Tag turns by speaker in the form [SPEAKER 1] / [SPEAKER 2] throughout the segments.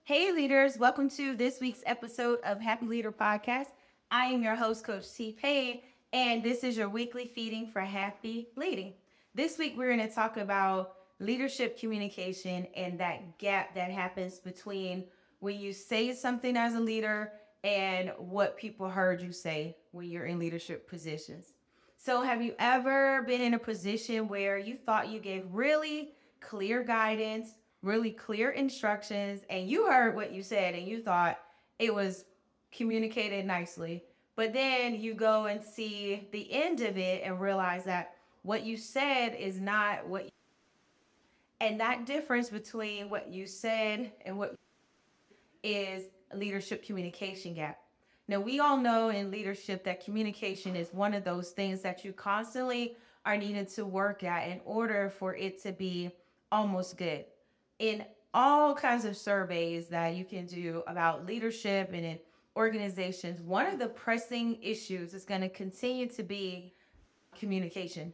[SPEAKER 1] Hey, leaders, welcome to this week's episode of Happy Leader Podcast. I am your host, Coach T. Payne, and this is your weekly feeding for happy leading. This week, we're going to talk about leadership communication and that gap that happens between when you say something as a leader and what people heard you say when you're in leadership positions. So, have you ever been in a position where you thought you gave really clear guidance, really clear instructions, and you heard what you said and you thought it was communicated nicely, but then you go and see the end of it and realize that what you said is not what, and that difference between what you said and what is a leadership communication gap. Now, we all know in leadership that communication is one of those things that you constantly are needed to work at in order for it to be almost good. In all kinds of surveys that you can do about leadership and in organizations, one of the pressing issues is going to continue to be communication.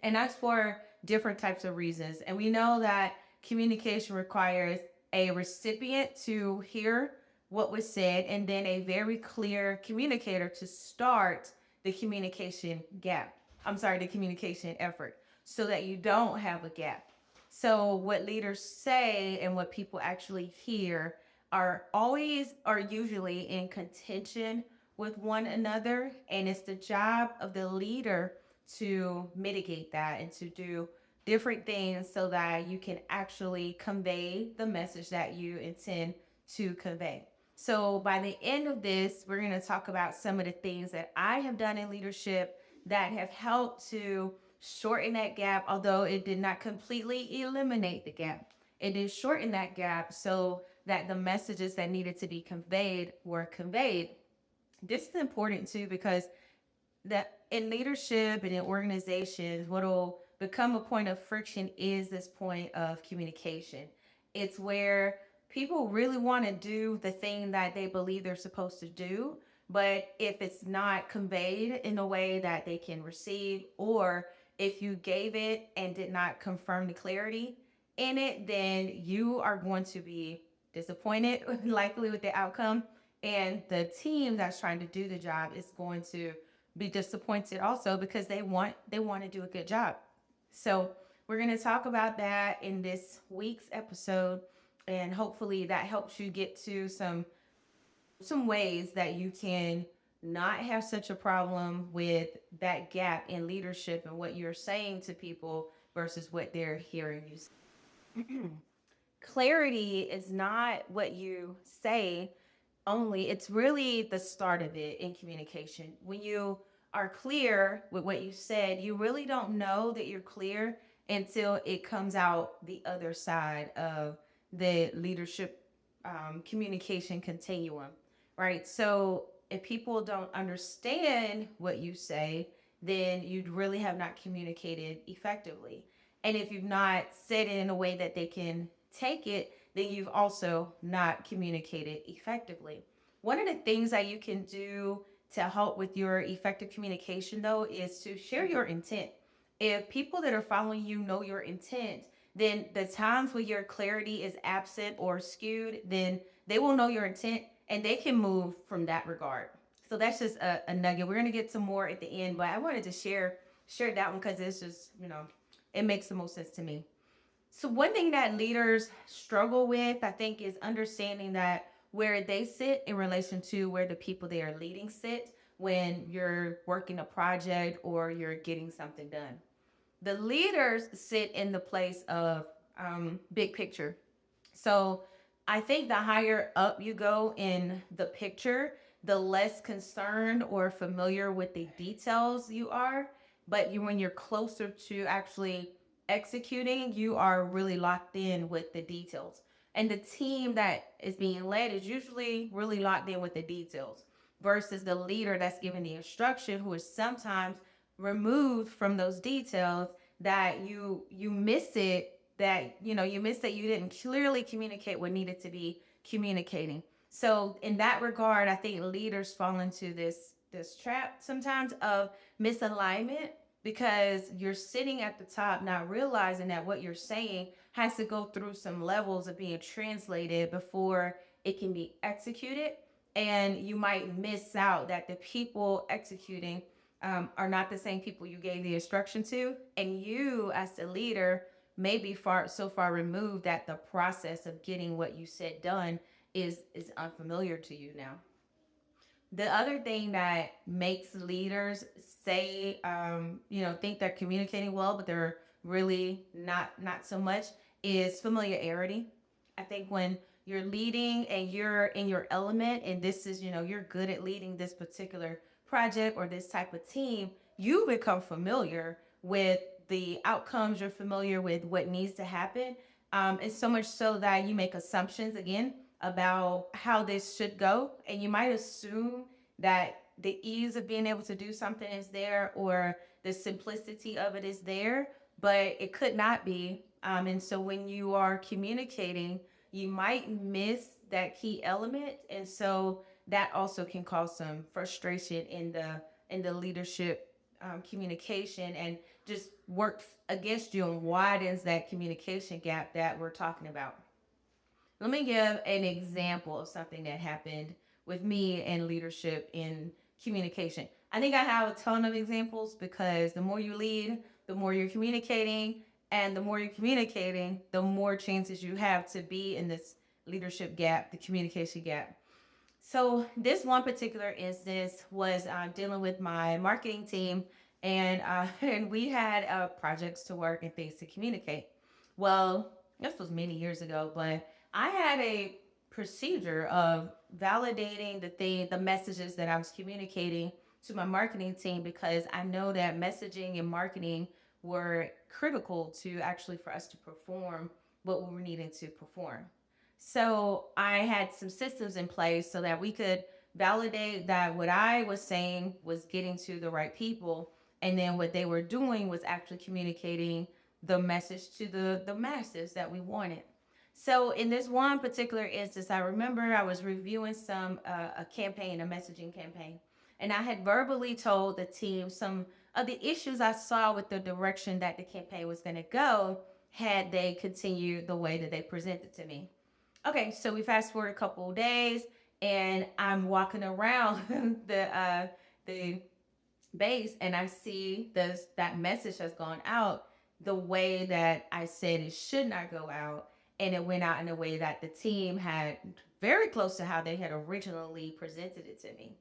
[SPEAKER 1] And that's for different types of reasons. And we know that communication requires a recipient to hear what was said and then a very clear communicator to start the communication gap. The communication effort so that you don't have a gap. So, what leaders say and what people actually hear are usually in contention with one another. And it's the job of the leader to mitigate that and to do different things so that you can actually convey the message that you intend to convey. So, by the end of this, we're going to talk about some of the things that I have done in leadership that have helped to shorten that gap, although it did not completely eliminate the gap. It did shorten that gap so that the messages that needed to be conveyed were conveyed. This is important too because that in leadership and in organizations, what'll become a point of friction is this point of communication. It's where people really want to do the thing that they believe they're supposed to do, but if it's not conveyed in a way that they can receive, or if you gave it and did not confirm the clarity in it, then you are going to be disappointed, likely with the outcome. And the team that's trying to do the job is going to be disappointed also because they want to do a good job. So we're going to talk about that in this week's episode, and hopefully that helps you get to some ways that you can not have such a problem with that gap in leadership and what you're saying to people versus what they're hearing you say. Clarity is not what you say only, it's really the start of it in communication. When you are clear with what you said, you really don't know that you're clear until it comes out the other side of the leadership communication continuum, right? So if people don't understand what you say, then you really have not communicated effectively. And if you've not said it in a way that they can take it, then you've also not communicated effectively. One of the things that you can do to help with your effective communication, though, is to share your intent. If people that are following you know your intent, then the times where your clarity is absent or skewed, then they will know your intent and they can move from that regard. So that's just a nugget. We're gonna get some more at the end, but I wanted to share that one because it's just, it makes the most sense to me. So one thing that leaders struggle with, I think, is understanding that where they sit in relation to where the people they are leading sit when you're working a project or you're getting something done. The leaders sit in the place of big picture. So I think the higher up you go in the picture, the less concerned or familiar with the details you are. But when you're closer to actually executing, you are really locked in with the details. And the team that is being led is usually really locked in with the details versus the leader that's giving the instruction, who is sometimes removed from those details, that you miss it, that you miss that you didn't clearly communicate what needed to be communicating. So in that regard, I think leaders fall into this trap sometimes of misalignment because you're sitting at the top not realizing that what you're saying has to go through some levels of being translated before it can be executed. And you might miss out that the people executing are not the same people you gave the instruction to. And you, as the leader, may be so far removed that the process of getting what you said done is unfamiliar to you now. The other thing that makes leaders say, think they're communicating well, but they're really not so much, is familiarity. I think when you're leading and you're in your element, and this is, you're good at leading this particular project or this type of team, you become familiar with the outcomes. You're familiar with what needs to happen. It's so much so that you make assumptions again about how this should go, and you might assume that the ease of being able to do something is there, or the simplicity of it is there, but it could not be. And so when you are communicating, you might miss that key element, and so that also can cause some frustration in the leadership communication, and just works against you and widens that communication gap that we're talking about. Let me give an example of something that happened with me and leadership in communication. I think I have a ton of examples because the more you lead, the more you're communicating, and the more you're communicating, the more chances you have to be in this leadership gap, the communication gap. So this one particular instance was dealing with my marketing team, and and we had projects to work and things to communicate. Well, this was many years ago, but I had a procedure of validating the messages that I was communicating to my marketing team, because I know that messaging and marketing were critical to actually for us to perform what we were needing to perform. So I had some systems in place so that we could validate that what I was saying was getting to the right people, and then what they were doing was actually communicating the message to the masses that we wanted. So in this one particular instance, I remember I was reviewing a campaign, a messaging campaign, and I had verbally told the team some of the issues I saw with the direction that the campaign was going to go had they continued the way that they presented to me. Okay, so we fast forward a couple of days, and I'm walking around the base, and I see this that message has gone out the way that I said it should not go out, and it went out in a way that the team had very close to how they had originally presented it to me.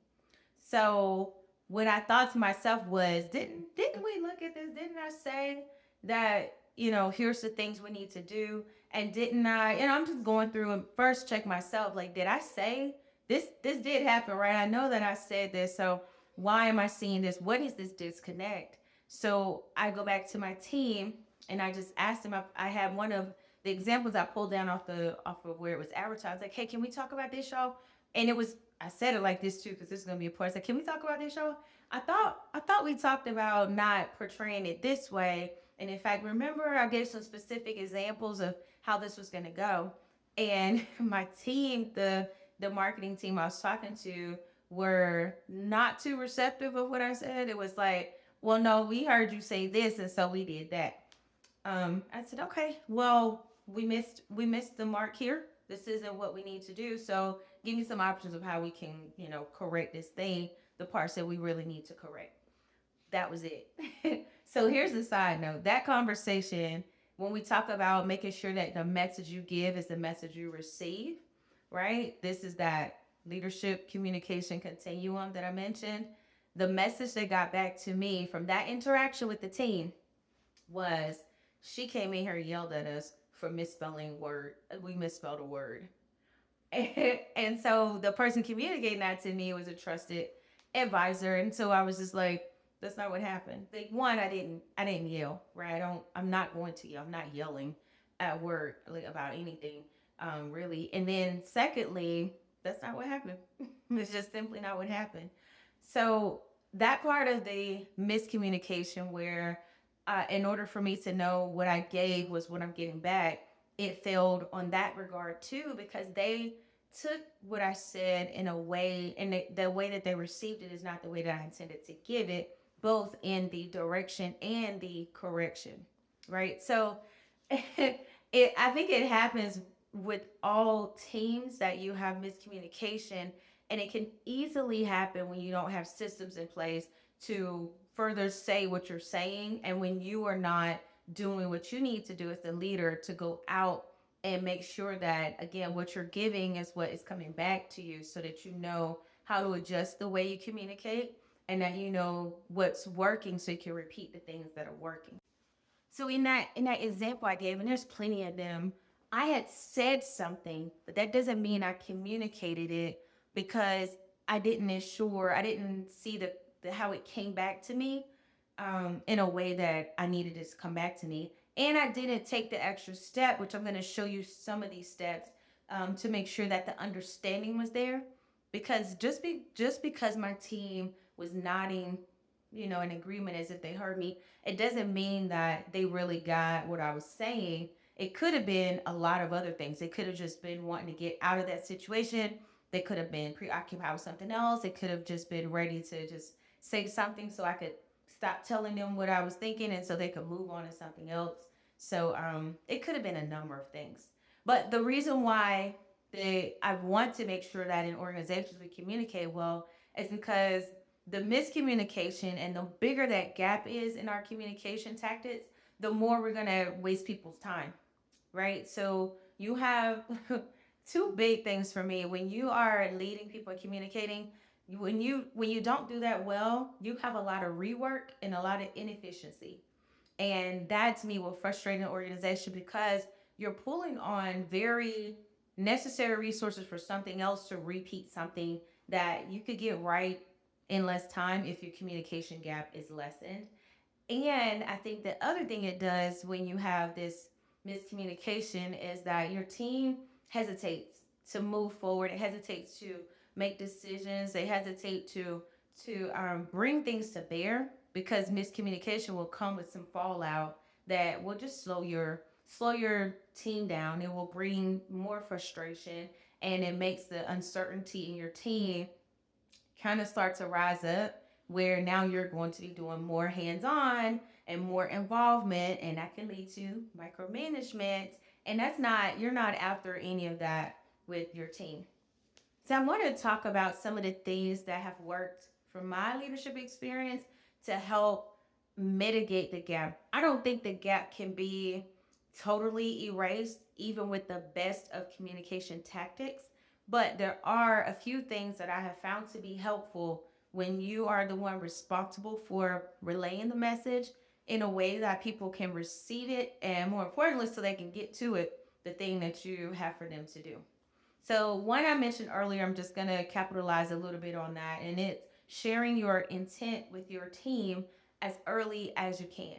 [SPEAKER 1] So what I thought to myself was, didn't we look at this? Didn't I say that, here's the things we need to do? And didn't I, I'm just going through and first check myself, like, did I say this did happen, right? I know that I said this. So why am I seeing this? What is this disconnect? So I go back to my team and I just asked them. I had one of the examples I pulled down off of where it was advertised. Like, hey, can we talk about this, y'all? And it was, I said it like this too, because this is gonna be a part. I said, can we talk about this, y'all? I thought we talked about not portraying it this way. And in fact, remember I gave some specific examples of how this was gonna go. And my team, the marketing team I was talking to, were not too receptive of what I said. It was like, well, no, we heard you say this, and so we did that. I said, okay, well, we missed the mark here. This isn't what we need to do. So give me some options of how we can, correct this thing, the parts that we really need to correct. That was it. So here's the side note. That conversation, when we talk about making sure that the message you give is the message you receive, right? This is that leadership communication continuum that I mentioned. The message that got back to me from that interaction with the team was, she came in here and yelled at us for misspelling word. We misspelled a word. And so the person communicating that to me was a trusted advisor. And so I was just like, that's not what happened. Like, one, I didn't yell, right? I'm not going to yell. I'm not yelling at work, like, about anything, really. And then secondly, that's not what happened. It's just simply not what happened. So that part of the miscommunication where, in order for me to know what I gave was what I'm getting back, it failed on that regard too, because they took what I said in a way, and the way that they received it is not the way that I intended to give it, both in the direction and the correction, right? So I think it happens with all teams that you have miscommunication, and it can easily happen when you don't have systems in place to further say what you're saying, and when you are not doing what you need to do as the leader to go out and make sure that again what you're giving is what is coming back to you, so that you know how to adjust the way you communicate, and that you know what's working so you can repeat the things that are working. So in that example I gave, and there's plenty of them, I had said something, but that doesn't mean I communicated it, because I didn't see the how it came back to me in a way that I needed it to come back to me. And I didn't take the extra step, which I'm going to show you some of these steps to make sure that the understanding was there. Because just because my team was nodding, in agreement as if they heard me, it doesn't mean that they really got what I was saying. It could have been a lot of other things. They could have just been wanting to get out of that situation. They could have been preoccupied with something else. They could have just been ready to just say something so I could stop telling them what I was thinking and so they could move on to something else. So it could have been a number of things. But the reason why I want to make sure that in organizations we communicate well is because the miscommunication and the bigger that gap is in our communication tactics, the more we're going to waste people's time, right? So you have two big things for me when you are leading people and communicating. When you don't do that well, you have a lot of rework and a lot of inefficiency, and that to me will frustrate an organization because you're pulling on very necessary resources for something else to repeat something that you could get right in less time if your communication gap is lessened. And I think the other thing it does when you have this miscommunication is that your team hesitates to move forward. It hesitates to make decisions. They hesitate to bring things to bear because miscommunication will come with some fallout that will just slow your team down. It will bring more frustration, and it makes the uncertainty in your team kind of start to rise up, where now you're going to be doing more hands-on and more involvement, and that can lead to micromanagement, and you're not after any of that with your team. So I want to talk about some of the things that have worked from my leadership experience to help mitigate the gap. I don't think the gap can be totally erased, even with the best of communication tactics. But there are a few things that I have found to be helpful when you are the one responsible for relaying the message in a way that people can receive it, and more importantly, so they can get to it, the thing that you have for them to do. So, one I mentioned earlier, I'm just going to capitalize a little bit on that, and it's sharing your intent with your team as early as you can.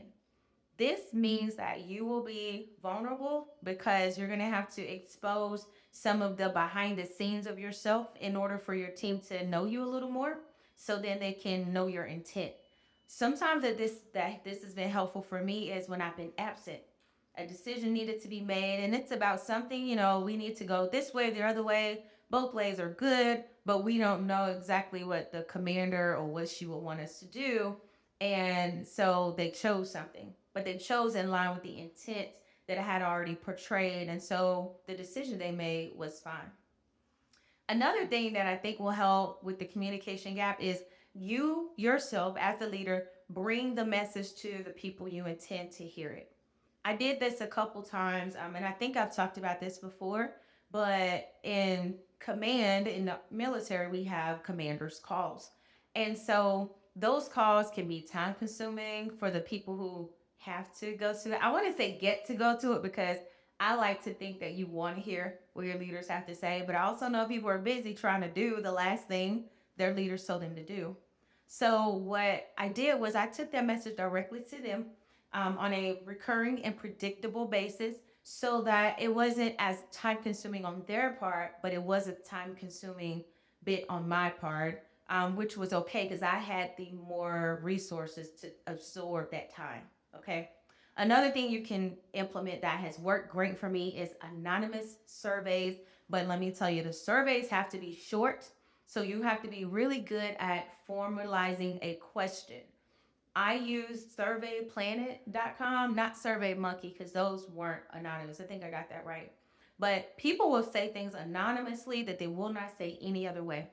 [SPEAKER 1] This means that you will be vulnerable because you're going to have to expose some of the behind the scenes of yourself in order for your team to know you a little more, so then they can know your intent. Sometimes that this has been helpful for me is when I've been absent. A decision needed to be made, and it's about something, we need to go this way, the other way. Both ways are good, but we don't know exactly what the commander or what she will want us to do. And so they chose something, but they chose in line with the intent that I had already portrayed. And so the decision they made was fine. Another thing that I think will help with the communication gap is you yourself, as the leader, bring the message to the people you intend to hear it. I did this a couple times, and I think I've talked about this before, but in command, in the military, we have commander's calls. And so those calls can be time consuming for the people who have to go to it. I want to say get to go to it because I like to think that you want to hear what your leaders have to say, but I also know people are busy trying to do the last thing their leaders told them to do. So what I did was I took that message directly to them on a recurring and predictable basis, so that it wasn't as time consuming on their part, but it was a time consuming bit on my part, which was okay because I had the more resources to absorb that time. Okay. Another thing you can implement that has worked great for me is anonymous surveys. But let me tell you, the surveys have to be short. So you have to be really good at formalizing a question. I used surveyplanet.com, not SurveyMonkey, because those weren't anonymous. I think I got that right. But people will say things anonymously that they will not say any other way.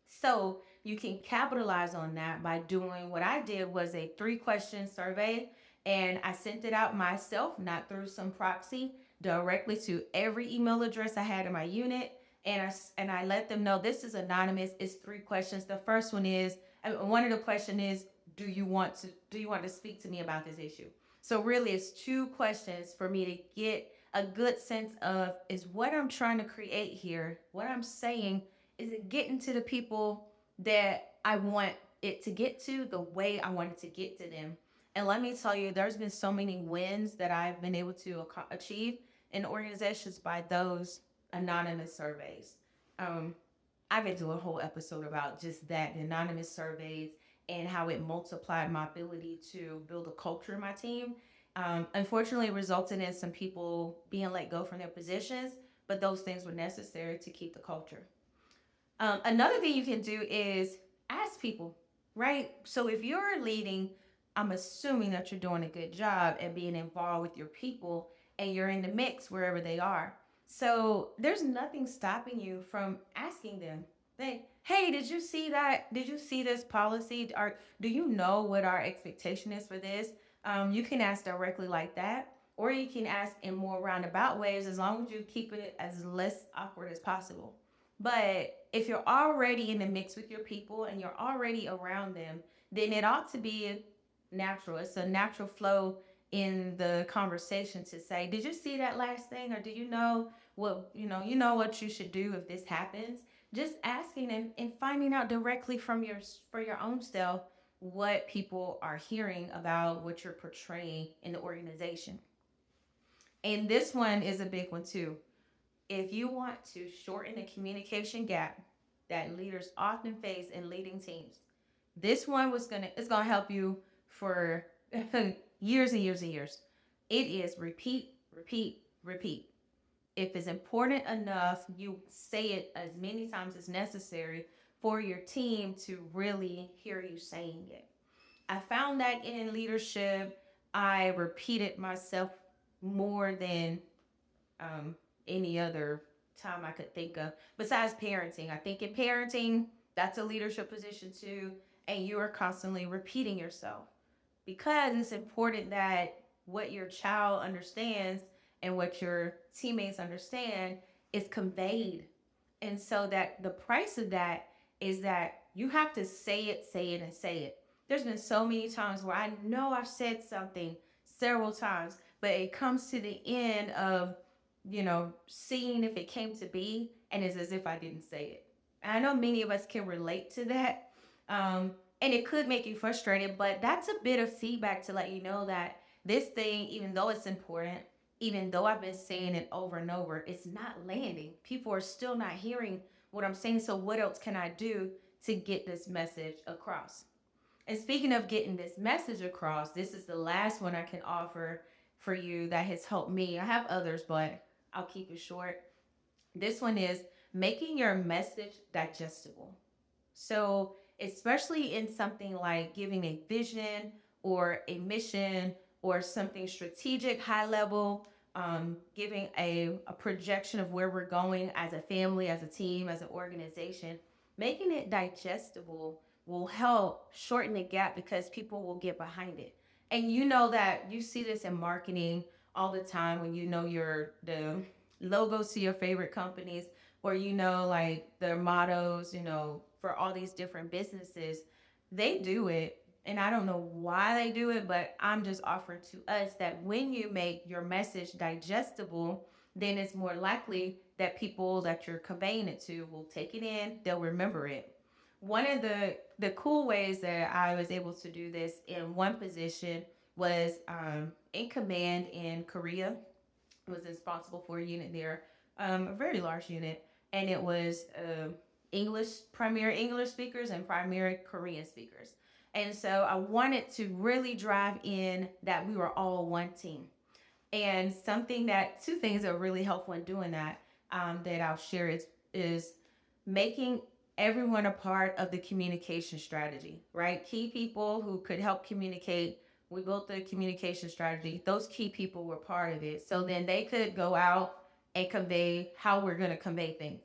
[SPEAKER 1] So you can capitalize on that by doing what I did was a 3-question survey, and I sent it out myself, not through some proxy, directly to every email address I had in my unit. And I let them know this is anonymous. It's 3 questions. The first one is, one of the question is, do you want to speak to me about this issue? So really it's 2 questions for me to get a good sense of, is what I'm trying to create here, what I'm saying, is it getting to the people that I want it to get to the way I want it to get to them? And let me tell you, there's been so many wins that I've been able to achieve in organizations by those anonymous surveys. Um, I could do a whole episode about just that, the anonymous surveys, and how it multiplied my ability to build a culture in my team. Unfortunately, it resulted in some people being let go from their positions, but those things were necessary to keep the culture. Another thing you can do is ask people, right? So if you're leading, I'm assuming that you're doing a good job at being involved with your people and you're in the mix wherever they are. So there's nothing stopping you from asking them, hey, did you see that? Did you see this policy? Or do you know what our expectation is for this? You can ask directly like that, or you can ask in more roundabout ways as long as you keep it as less awkward as possible. But if you're already in the mix with your people and you're already around them, then it ought to be natural. It's a natural flow in the conversation to say, "Did you see that last thing, or do you know what what you should do if this happens?" Just asking and finding out directly from your own self what people are hearing about what you're portraying in the organization. And this one is a big one too. If you want to shorten the communication gap that leaders often face in leading teams, this one was gonna it's gonna help you for years and years and years. It is repeat, repeat, repeat. If it's important enough, you say it as many times as necessary for your team to really hear you saying it. I found that in leadership, I repeated myself more than um, any other time I could think of, besides parenting. I think in parenting, that's a leadership position too, and you are constantly repeating yourself because it's important that what your child understands and what your teammates understand is conveyed. And so that the price of that is that you have to say it, and say it. There's been so many times where I know I've said something several times, but it comes to the end of, seeing if it came to be, and it's as if I didn't say it. And I know many of us can relate to that. And it could make you frustrated, but that's a bit of feedback to let you know that this thing, even though it's important, even though I've been saying it over and over, it's not landing. People are still not hearing what I'm saying. So, what else can I do to get this message across? And speaking of getting this message across, this is the last one I can offer for you that has helped me. I have others, but I'll keep it short. This one is making your message digestible. So, especially in something like giving a vision or a mission or something strategic, high level, giving a projection of where we're going as a family, as a team, as an organization, making it digestible will help shorten the gap because people will get behind it. And you know that you see this in marketing all the time when you know the logos to your favorite companies, or like their mottos, for all these different businesses. They do it, and I don't know why they do it, but I'm just offering to us that when you make your message digestible, then it's more likely that people that you're conveying it to will take it in, they'll remember it. One of the cool ways that I was able to do this in one position was in command in Korea. I was responsible for a unit there, a very large unit, and it was English, primary English speakers and primary Korean speakers. And so I wanted to really drive in that we were all one team. And two things that are really helpful in doing that, that I'll share is making everyone a part of the communication strategy, right? Key people who could help communicate. We built the communication strategy. Those key people were part of it. So then they could go out and convey how we're going to convey things.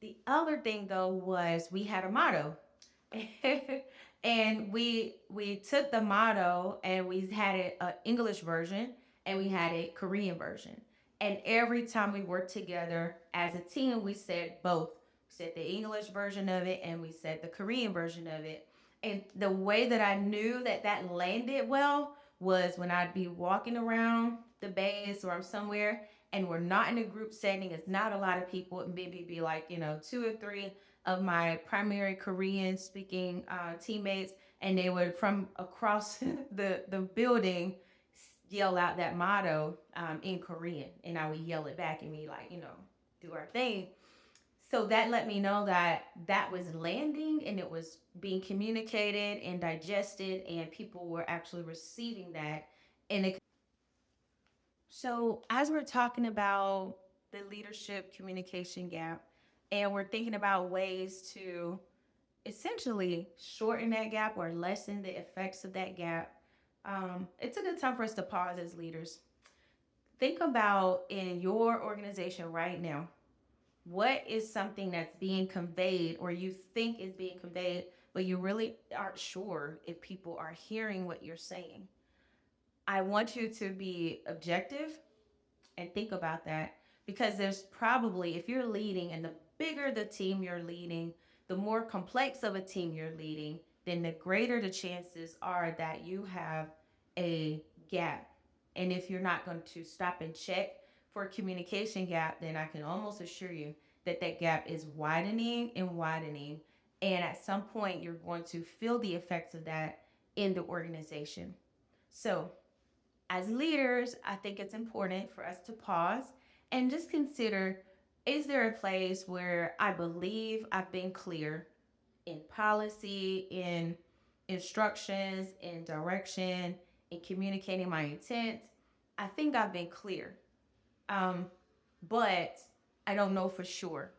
[SPEAKER 1] The other thing though was we had a motto. And we took the motto and we had it an English version and we had a Korean version. And every time we worked together as a team, we said both. We said the English version of it and we said the Korean version of it. And the way that I knew that that landed well was when I'd be walking around the base or I'm somewhere and we're not in a group setting, it's not a lot of people, and maybe be like, two or three of my primary Korean speaking teammates, and they would from across the building yell out that motto in Korean, and I would yell it back and be like, do our thing. So that let me know that that was landing and it was being communicated and digested, and people were actually receiving that. And so, as we're talking about the leadership communication gap, and we're thinking about ways to essentially shorten that gap or lessen the effects of that gap, it's a good time for us to pause as leaders. Think about in your organization right now, what is something that's being conveyed or you think is being conveyed, but you really aren't sure if people are hearing what you're saying. I want you to be objective and think about that, because there's probably, if you're leading and the bigger the team you're leading, the more complex of a team you're leading, then the greater the chances are that you have a gap. And if you're not going to stop and check for a communication gap, then I can almost assure you that that gap is widening and widening. And at some point, you're going to feel the effects of that in the organization. So, as leaders, I think it's important for us to pause and just consider, is there a place where I believe I've been clear in policy, in instructions, in direction, in communicating my intent? I think I've been clear, um, but I don't know for sure.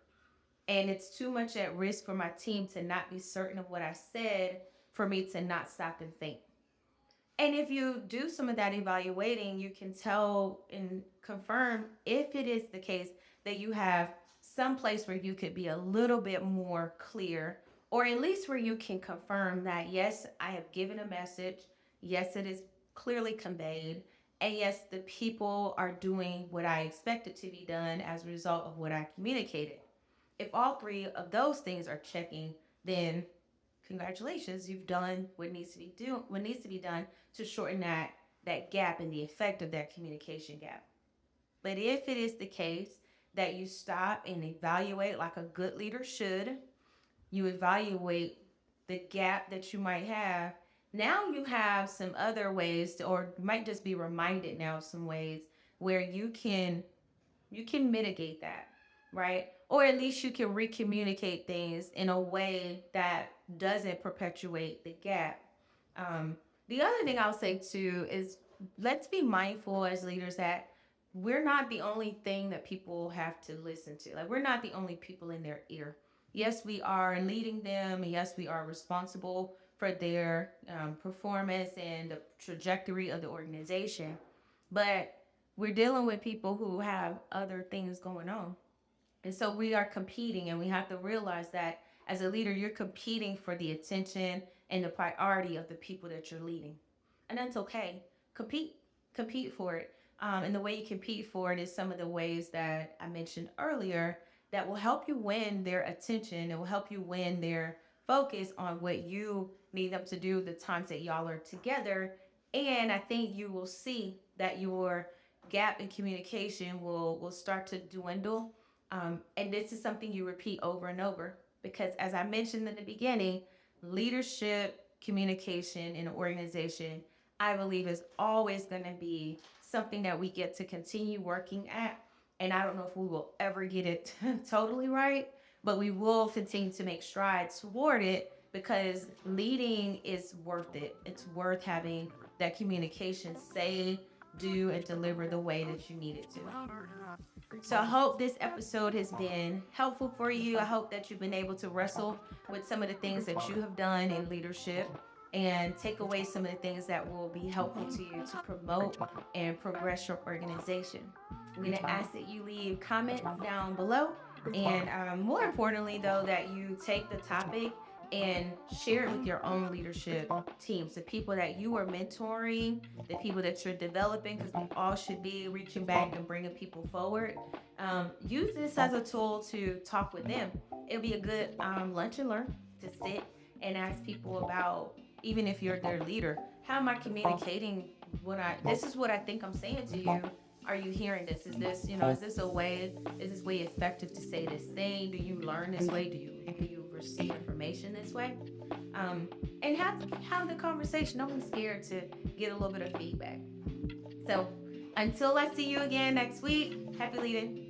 [SPEAKER 1] And it's too much at risk for my team to not be certain of what I said for me to not stop and think. And if you do some of that evaluating, you can tell and confirm if it is the case that you have some place where you could be a little bit more clear, or at least where you can confirm that, yes, I have given a message, yes, it is clearly conveyed, and yes, the people are doing what I expected to be done as a result of what I communicated. If all three of those things are checking, then congratulations, you've done what needs to be done to shorten that gap and the effect of that communication gap. But if it is the case that you stop and evaluate like a good leader should, you evaluate the gap that you might have. Now you have some other ways to, or you might just be reminded now of some ways where you can mitigate that, right? Or at least you can recommunicate things in a way that doesn't perpetuate the gap. Um, the other thing I'll say too is, let's be mindful as leaders that we're not the only thing that people have to listen to. Like, we're not the only people in their ear. Yes, we are leading them, and yes, we are responsible for their performance and the trajectory of the organization. But we're dealing with people who have other things going on. And so we are competing, and we have to realize that as a leader, you're competing for the attention and the priority of the people that you're leading. And that's okay. Compete, compete for it. And the way you compete for it is some of the ways that I mentioned earlier that will help you win their attention. It will help you win their focus on what you need them to do the times that y'all are together. And I think you will see that your gap in communication will start to dwindle. And this is something you repeat over and over, because, as I mentioned in the beginning, leadership communication in an organization, I believe, is always going to be something that we get to continue working at. And I don't know if we will ever get it totally right, but we will continue to make strides toward it, because leading is worth it. It's worth having that communication say do and deliver the way that you need it to. So I hope this episode has been helpful for you. I hope that you've been able to wrestle with some of the things that you have done in leadership and take away some of the things that will be helpful to you to promote and progress your organization. I'm going to ask that you leave comments down below. And more importantly, though, that you take the topic and share it with your own leadership teams, the people that you are mentoring, the people that you're developing, because we all should be reaching back and bringing people forward. Use this as a tool to talk with them. It'll be a good lunch and learn to sit and ask people about, even if you're their leader, how am I communicating this is what I think I'm saying to you. Are you hearing this? Is this way effective to say this thing? Do you learn this way? Do you receive information this way? And have the conversation. Don't be scared to get a little bit of feedback. So until I see you again next week, happy leading.